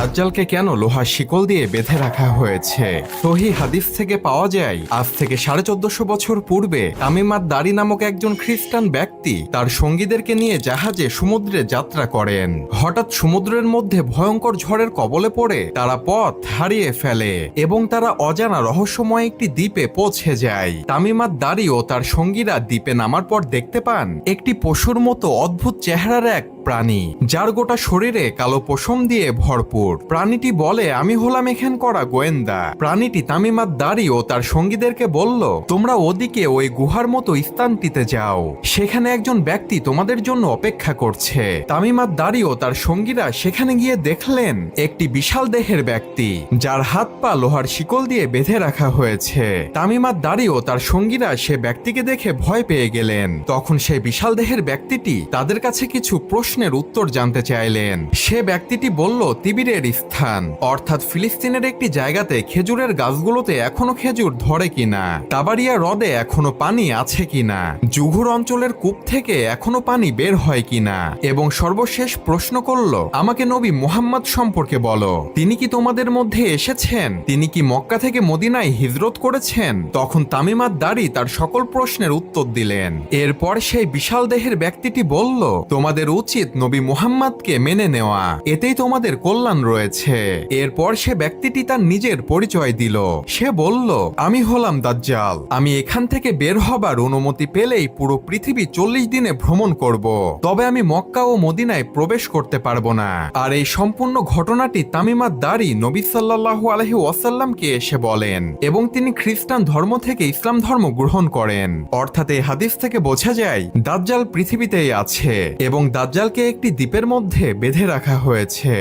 দাজ্জালকে কেন লোহার শিকল দিয়ে বেঁধে রাখা হয়েছে? সহিহ হাদিস থেকে পাওয়া যায়, আজ থেকে 1450 বছর পূর্বে তামিমাত দারি নামক একজন খ্রিস্টান ব্যক্তি তার সঙ্গীদেরকে নিয়ে জাহাজে সমুদ্রে যাত্রা করেন। হঠাৎ সমুদ্রের মধ্যে ভয়ঙ্কর ঝড়ের কবলে পড়ে তারা পথ হারিয়ে ফেলে এবং তারা অজানা রহস্যময় একটি দ্বীপে পৌঁছে যায়। তামিমাত দারি ও তার সঙ্গীরা দ্বীপে নামার পর দেখতে পান একটি পশুর মতো অদ্ভুত চেহারার এক প্রাণী, যার গোটা শরীরে কালো পশম দিয়ে ভরপুর। প্রাণীটি বলে, আমি হলাম এখান করা গোয়েন্দা। প্রাণীটি তামিমাত দারি ও তার সঙ্গীদেরকে বলল, তোমরা ওদিকে ওই গুহার মতো স্থানটিতে যাও, সেখানে একজন ব্যক্তি তোমাদের জন্য অপেক্ষা করছে। তামিমাত দারি ও তার সঙ্গীরা সেখানে গিয়ে দেখলেন একটি বিশাল দেহের ব্যক্তি, যার হাত পা লোহার শিকল দিয়ে বেঁধে রাখা হয়েছে। তামিমাত দারি ও তার সঙ্গীরা সে ব্যক্তিকে দেখে ভয় পেয়ে গেলেন। তখন সেই বিশাল দেহের ব্যক্তিটি তাদের কাছে কিছু প্রশ্নের উত্তর জানতে চাইলেন। সে ব্যক্তিটি বলল, তিবিরের স্থান অর্থাৎ ফিলিস্তিনের একটি জায়গাতে খেজুরের গাছগুলোতে এখনো খেজুর ধরে কিনা, তাবারিয়া হ্রদে এখনো পানি আছে কিনা, জুঘুর অঞ্চলের কূপ থেকে এখনো পানি বের হয় কিনা, এবং সর্বশেষ প্রশ্ন করল, আমাকে নবী মুহাম্মদ সম্পর্কে বলো, তিনি কি তোমাদের মধ্যে এসেছেন? তিনি কি মক্কা থেকে মদিনায় হিজরত করেছেন? তখন তামিমাত দারি তার সকল প্রশ্নের উত্তর দিলেন। এরপর সেই বিশাল দেহের ব্যক্তিটি বলল, তোমাদের উচিত নবী মুহাম্মদকে মেনে নেওয়া, এতেই তোমাদের কল্যাণ রয়েছে। এরপর সে ব্যক্তিটি তার নিজের পরিচয় দিল। সে বলল, আমি হলাম দাজ্জাল। আমি এখান থেকে বের হবার অনুমতি পেলেই পুরো পৃথিবী 40 দিনে ভ্রমণ করব, তবে আমি মক্কা ও মদিনায় প্রবেশ করতে পারবো না। আর এই সম্পূর্ণ ঘটনাটি তামিমাত দারি নবী সাল্লাল্লাহু আলাইহি ওয়াসাল্লামকে এসে বলেন এবং তিনি খ্রিস্টান ধর্ম থেকে ইসলাম ধর্ম গ্রহণ করেন। অর্থাৎ এই হাদিস থেকে বোঝা যায় দাজ্জাল পৃথিবীতেই আছে এবং দাজ্জালকে একটি দ্বীপের মধ্যে বেঁধে রাখা হয়েছে।